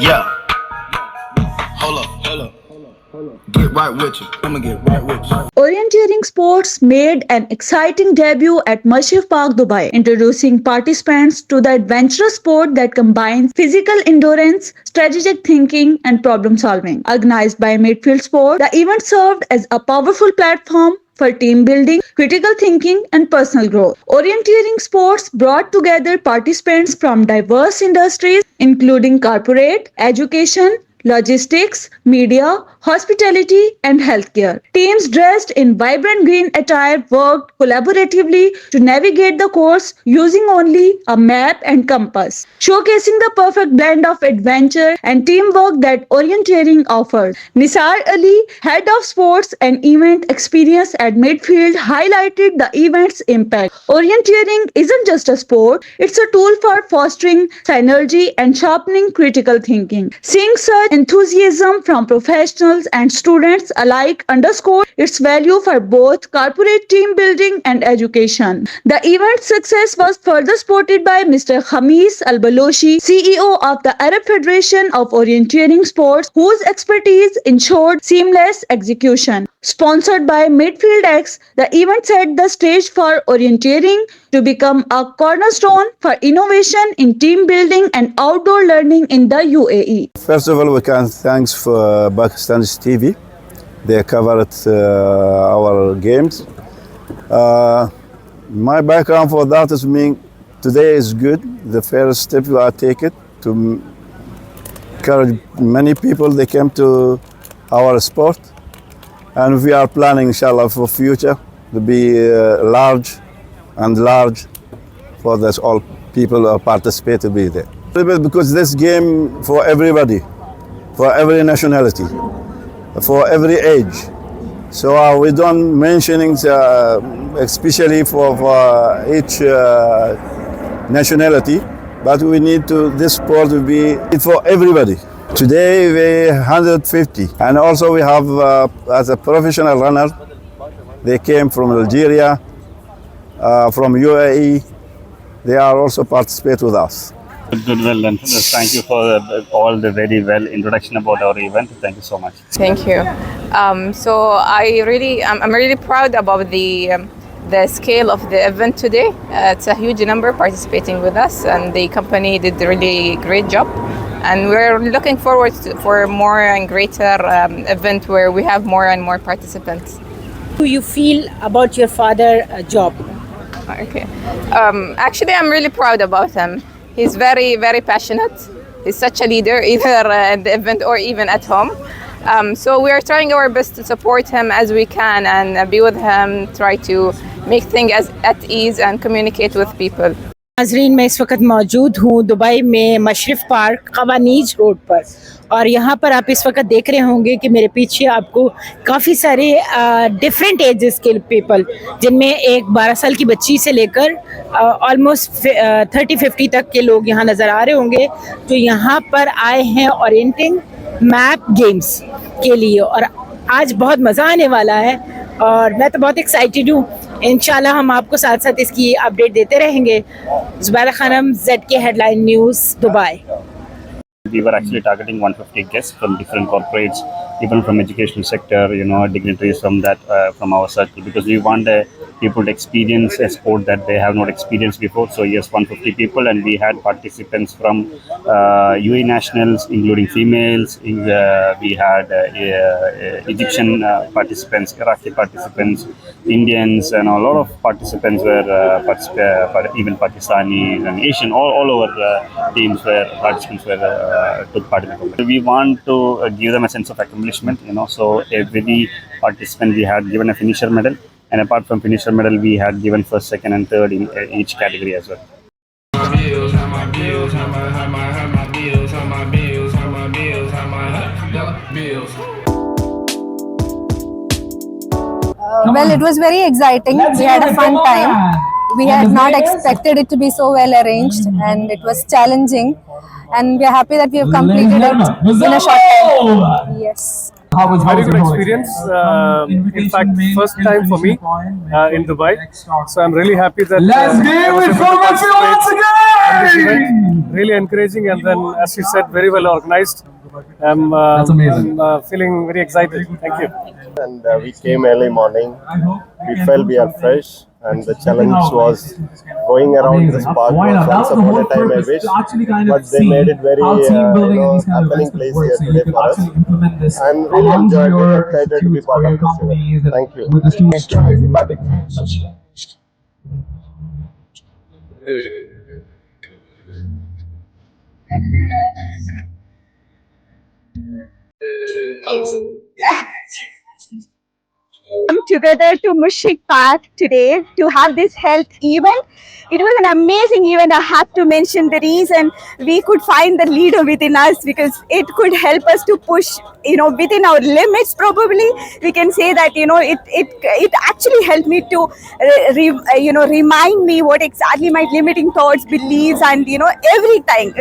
Yeah. Hold up. Get right with you. I'ma get right with you. Orienteering Sports made an exciting debut at Mushrif Park, Dubai, introducing participants to the adventurous sport that combines physical endurance, strategic thinking, and problem solving. Organized by Midfield Sports, the event served as a powerful platform for team building, critical thinking, and personal growth. Orienteering Sports brought together participants from diverse industries, including corporate, education, logistics, media, hospitality, and healthcare. Teams dressed in vibrant green attire worked collaboratively to navigate the course using only a map and compass, showcasing the perfect blend of adventure and teamwork that orienteering offers. Nisar Ali, head of sports and event experience at Midfield, highlighted the event's impact. Orienteering isn't just a sport, it's a tool for fostering synergy and sharpening critical thinking. Seeing such enthusiasm from professionals and students alike underscored its value for both corporate team building and education. The event's success was further supported by Mr. Khamis Al-Balochi, CEO of the Arab Federation of Orienteering Sports, whose expertise ensured seamless execution. Sponsored by Midfield X, the event set the stage for orienteering to become a cornerstone for innovation in team building and outdoor learning in the UAE. First of all, we can thanks for Pakistan's TV. They covered our games. My background for that is mean today is good. The first step I take it to encourage many people. They came to our sport, and we are planning, inshallah, for future to be large for this all people who participate to be there. Because this game for everybody, for every nationality, for every age. So we don't mentioning especially for each nationality, but we need to this sport to be for everybody. Today we 150, and also we have as a professional runner, they came from Algeria, from UAE. They are also participate with us. Good, well, and thank you for all the very well introduction about our event. Thank you so much. Thank you. So I'm really proud about the scale of the event today. It's a huge number participating with us, and the company did a really great job. And we're looking forward for more and greater event where we have more and more participants. How do you feel about your father's job? Okay. Actually, I'm really proud about him. He's very, very passionate. He's such a leader, either at the event or even at home. So we are trying our best to support him as we can and be with him, try to make things at ease and communicate with people. नाज़रीन, मैं इस वक्त मौजूद हूँ Dubai में Musharraf park खवानीज road पर, और यहाँ पर आप इस वक्त देख रहे होंगे कि मेरे पीछे आपको काफ़ी सारे डिफरेंट एजेस के पीपल, जिनमें एक 12 साल की बच्ची से लेकर ऑलमोस्ट 30-50 तक के लोग यहाँ नज़र आ रहे होंगे, जो यहाँ पर आए हैं ओरिएंटिंग मैप गेम्स के लिए। और आज बहुत मज़ा आने वाला है और मैं तो बहुत एक्साइटेड हूँ। इंशाल्लाह हम आपको साथ साथ इसकी अपडेट देते रहेंगे। Zubaira Khanum, ZK headline news, Dubai. We were actually targeting 150 guests from different corporates, even from educational sector, dignitaries from that, from our circle, because we want people to experience a sport that they have not experienced before. So yes, 150 people, and we had participants from UAE nationals, including females. We had Egyptian participants, Iraqi participants, Indians, and a lot of participants were even Pakistani and Asian. All over teams were participants were took part in the competition. We want to give them a sense of accomplishment. So every participant we had given a finisher medal. And apart from finisher medal, we had given first, second, and third in each category as well. Well, it was very exciting. We had a fun time. We had not expected it to be so well arranged, and it was challenging. And we are happy that we have completed it in a short time. Yes. Very good experience. In fact, first time for me in Dubai. So I'm really happy that I was able to participate this event. Really encouraging, and then, as you said, very well organized. That's amazing. I'm feeling very excited. Thank you. And we came early morning. We felt we are fresh, and the challenge was going around this park. Was once upon a time I wish, but they made it very happening place here today for us. And really enjoyed it. Excited to be part of this event. Thank you. Come together to Mushrif Park today to have this health event. It was an amazing event. I have to mention the reason we could find the leader within us, because it could help us to push, within our limits. Probably we can say that, it actually helped me to, remind me what exactly my limiting thoughts, beliefs, and every time,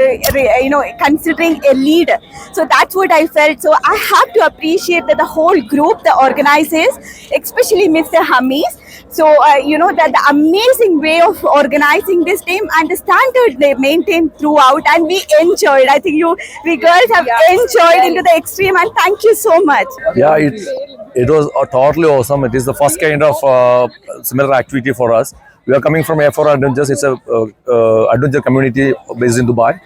considering a leader. So that's what I felt. So I have to appreciate that the whole group, the organizers, especially Mr. Hamis. So, that the amazing way of organizing this team and the standard they maintained throughout, and we enjoyed. I think we girls have enjoyed into the extreme, and thank you so much. Yeah, it was totally awesome. It is the first kind of similar activity for us. We are coming from A4 Adventures. It's a adventure community based in Dubai.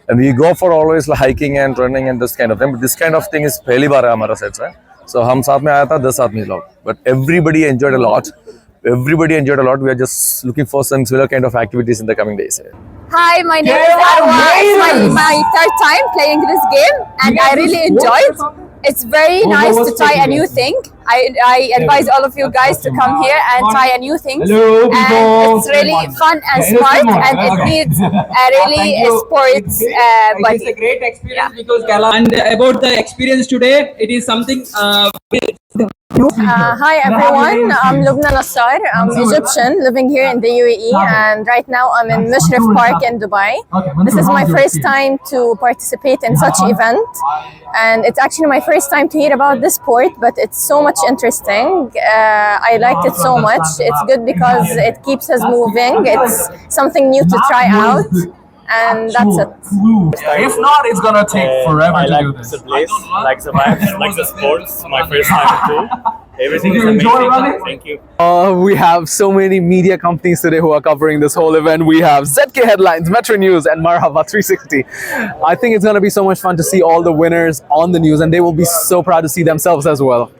And we go for always like hiking and running and this kind of thing. But this kind of thing is pehli baar hai hamara side se. So hum saath mein aaya tha 10 aadmi log. But everybody enjoyed a lot. We are just looking for some similar kind of activities in the coming days. Hi, my name is Arwa. It's my third time playing this game, and I really enjoy it. It's very nice to try a new thing. I advise all of you guys to come here and try a new thing. And it's really fun and smart, and it needs a sports body. It's a great experience because and about the experience today, it is something. Hi everyone, I'm Lubna Nisar. I'm Egyptian living here in the UAE, and right now I'm in Mushrif Park in Dubai. This is my first time to participate in such event, and it's actually my first time to hear about this sport, but it's so much interesting. I liked it so much. It's good because it keeps us moving. It's something new to try out. And that's it. If not, it's gonna take forever to do this. The place, like the vibes, like the sports. My first time too. Everything is amazing. Thank you. We have so many media companies today who are covering this whole event. We have ZK Headlines, Metro News, and Marhaba 360. I think it's going to be so much fun to see all the winners on the news, and they will be so proud to see themselves as well.